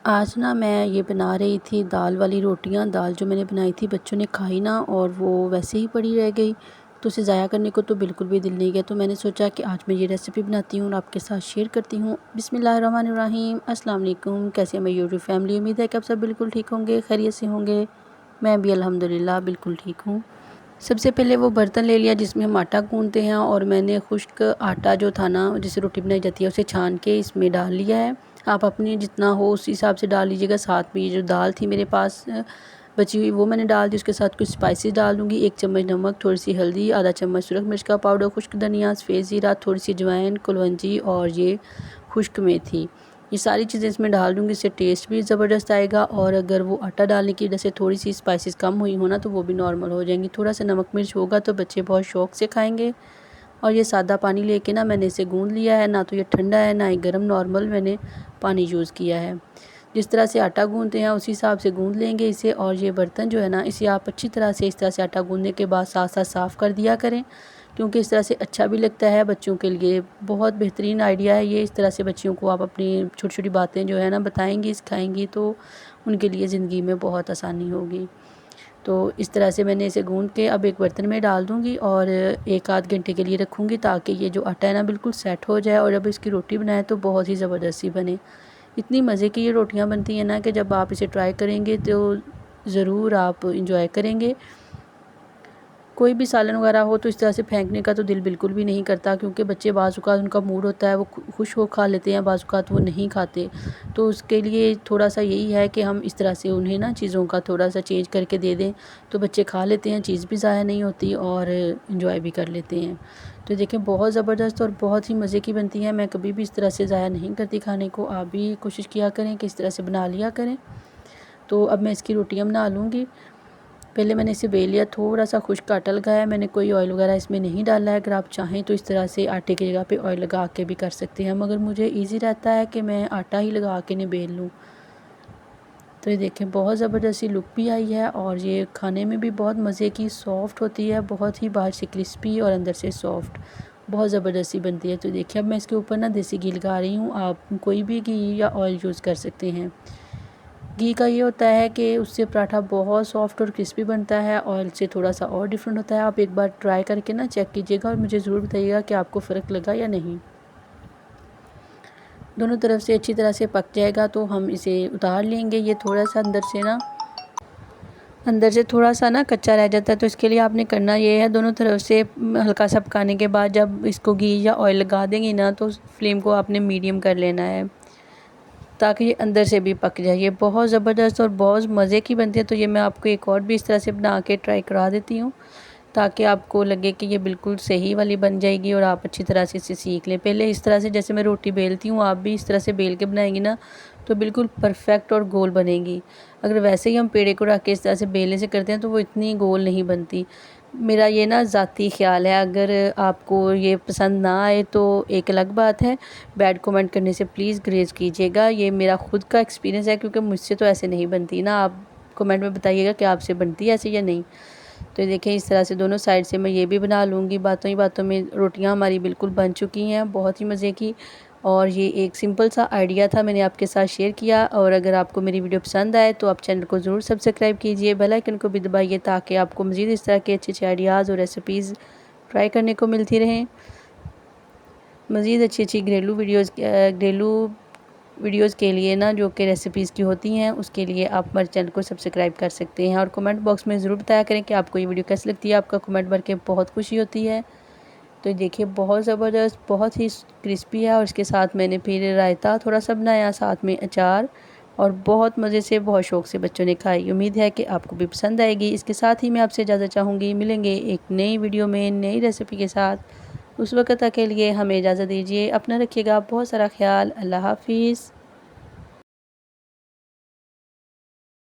आज ना मैं ये बना रही थी दाल वाली रोटियां। दाल जो मैंने बनाई थी बच्चों ने खाई ना, और वो वैसे ही पड़ी रह गई। तो उसे ज़ाया करने को तो बिल्कुल भी दिल नहीं किया। तो मैंने सोचा कि आज मैं ये रेसिपी बनाती हूँ और आपके साथ शेयर करती हूँ। बिस्मिल्लाहिर्रहमानिर्रहीम। अस्सलाम वालेकुम। कैसे है मेरी यूट्यूब फैमिली? उम्मीद है कि आप सब बिल्कुल ठीक होंगे, खैरियत से होंगे। मैं भी अल्हम्दुलिल्लाह बिल्कुल ठीक हूँ। सबसे पहले वो बर्तन ले लिया जिसमें हम आटा गूँथते हैं, और मैंने खुश्क आटा जो था ना, जिससे रोटी बनाई जाती है, उसे छान के इसमें डाल लिया है। आप अपने जितना हो उस हिसाब से डाल लीजिएगा। साथ में ये जो दाल थी मेरे पास बची हुई, वो मैंने डाल दी। उसके साथ कुछ स्पाइसेस डाल दूँगी। 1 चम्मच नमक, थोड़ी सी हल्दी, आधा चम्मच सुरख मिर्च का पाउडर, खुश्क धनिया, सफ़ेद ज़ीरा, थोड़ी सी अजवाइन, कुलवंजी और ये खुश्क मेथी। ये सारी चीज़ें इसमें डाल दूँगी, इससे टेस्ट भी ज़बरदस्त आएगा। और अगर वो आटा डालने की वजह से थोड़ी सी स्पाइसेस कम हुई हो ना, तो वो भी नॉर्मल हो जाएंगी। थोड़ा सा नमक मिर्च होगा तो बच्चे बहुत शौक़ से खाएंगे। और ये सादा पानी लेके ना मैंने इसे गूँध लिया है। ना तो ये ठंडा है ना ही गर्म, नॉर्मल मैंने पानी यूज़ किया है। जिस तरह से आटा गूँधते हैं उसी हिसाब से गूँध लेंगे इसे। और ये बर्तन जो है ना, इसे आप अच्छी तरह से इस तरह से आटा गूँधने के बाद साथ साथ साफ़ कर दिया करें, क्योंकि इस तरह से अच्छा भी लगता है बच्चों के लिए। बहुत बेहतरीन आइडिया है ये। इस तरह से बच्चियों को आप अपनी छोटी छोटी बातें जो है ना बताएंगी, सिखाएंगी, तो उनके लिए ज़िंदगी में बहुत आसानी होगी। तो इस तरह से मैंने इसे गूँध के अब एक बर्तन में डाल दूँगी और 1 आध घंटे के लिए रखूँगी, ताकि ये जो आटा है ना बिल्कुल सेट हो जाए। और जब इसकी रोटी बनाएं तो बहुत ही ज़बरदस्त सी बने। इतनी मज़े की ये रोटियां बनती हैं ना कि जब आप इसे ट्राई करेंगे तो ज़रूर आप इंजॉय करेंगे। कोई भी सालन वगैरह हो तो इस तरह से फेंकने का तो दिल बिल्कुल भी नहीं करता, क्योंकि बच्चे बाज़ औक़ात उनका मूड होता है वो खुश हो खा लेते हैं, बाज़ औक़ात वो नहीं खाते। तो उसके लिए थोड़ा सा यही है कि हम इस तरह से उन्हें ना चीज़ों का थोड़ा सा चेंज करके दे दें, तो बच्चे खा लेते हैं, चीज़ भी ज़ाया नहीं होती और इन्जॉय भी कर लेते हैं। तो देखें, बहुत ज़बरदस्त और बहुत ही मज़े की बनती है। मैं कभी भी इस तरह से ज़ाया नहीं करती खाने को। आप भी कोशिश किया करें कि इस तरह से बना लिया करें। तो अब मैं इसकी रोटियां बना लूँगी। पहले मैंने इसे बेल लिया, थोड़ा सा खुश्क आटा लगाया। मैंने कोई ऑयल वगैरह इसमें नहीं डाला है। अगर आप चाहें तो इस तरह से आटे की जगह पे ऑयल लगा के भी कर सकते हैं, मगर मुझे इजी रहता है कि मैं आटा ही लगा के नहीं बेल लूँ। तो ये देखें, बहुत ज़बरदस्त सी लुक भी आई है और ये खाने में भी बहुत मज़े की सॉफ़्ट होती है, बहुत ही बाहर से क्रिस्पी और अंदर से सॉफ़्ट, बहुत ज़बरदस्त सी बनती है। तो देखिए, अब मैं इसके ऊपर ना देसी घी लगा रही हूँ। आप कोई भी घी या ऑयल यूज़ कर सकते हैं। घी का ये होता है कि उससे पराठा बहुत सॉफ्ट और क्रिस्पी बनता है, ऑयल से थोड़ा सा और डिफरेंट होता है। आप एक बार ट्राई करके ना चेक कीजिएगा और मुझे ज़रूर बताइएगा कि आपको फ़र्क लगा या नहीं। दोनों तरफ से अच्छी तरह से पक जाएगा तो हम इसे उतार लेंगे। ये थोड़ा सा अंदर से थोड़ा सा ना कच्चा रह जाता है, तो इसके लिए आपने करना ये है, दोनों तरफ से हल्का सा पकाने के बाद जब इसको घी या ऑयल लगा देंगे ना, तो फ्लेम को आपने मीडियम कर लेना है, ताकि ये अंदर से भी पक जाए। ये बहुत ज़बरदस्त और बहुत मज़े की बनती है। तो ये मैं आपको एक और भी इस तरह से बना के ट्राई करा देती हूँ, ताकि आपको लगे कि ये बिल्कुल सही वाली बन जाएगी और आप अच्छी तरह से इसे सीख लें। पहले इस तरह से जैसे मैं रोटी बेलती हूँ, आप भी इस तरह से बेल के बनाएंगी ना, तो बिल्कुल परफेक्ट और गोल बनेगी। अगर वैसे ही हम पेड़े को रख के इस तरह से बेलने से करते हैं तो वो इतनी गोल नहीं बनती। मेरा ये ना ज़ाती ख़्याल है। अगर आपको ये पसंद ना आए तो एक अलग बात है। बैड कमेंट करने से प्लीज़ ग्रेज़ कीजिएगा। ये मेरा खुद का एक्सपीरियंस है, क्योंकि मुझसे तो ऐसे नहीं बनती ना। आप कमेंट में बताइएगा कि आपसे बनती है ऐसे या नहीं। तो देखिए, इस तरह से दोनों साइड से मैं ये भी बना लूँगी। बातों ही बातों में रोटियां हमारी बिल्कुल बन चुकी हैं, बहुत ही मज़े की। और ये एक सिंपल सा आइडिया था, मैंने आपके साथ शेयर किया। और अगर आपको मेरी वीडियो पसंद आए तो आप चैनल को ज़रूर सब्सक्राइब कीजिए, बेल आइकन को भी दबाइए, ताकि आपको मज़ीद इस तरह के अच्छे अच्छे आइडियाज़ और रेसिपीज़ ट्राई करने को मिलती रहें। मज़ीद अच्छी अच्छी घरेलू वीडियोज़ के लिए ना, जो कि रेसिपीज़ की होती हैं, उसके लिए आप हमारे चैनल को सब्सक्राइब कर सकते हैं। और कमेंट बॉक्स में ज़रूर बताया करें कि आपको ये वीडियो कैसी लगती है। आपका कमेंट पढ़ के बहुत खुशी होती है। तो देखिए, बहुत ज़बरदस्त, बहुत ही क्रिस्पी है। और इसके साथ मैंने फिर रायता थोड़ा सा बनाया, साथ में अचार, और बहुत मज़े से, बहुत शौक़ से बच्चों ने खाई। उम्मीद है कि आपको भी पसंद आएगी। इसके साथ ही मैं आपसे इजाज़त चाहूँगी। मिलेंगे एक नई वीडियो में नई रेसिपी के साथ। उस वक्त तक के लिए हमें इजाज़त दीजिए। अपना रखिएगा बहुत सारा ख्याल। अल्लाह हाफिज़।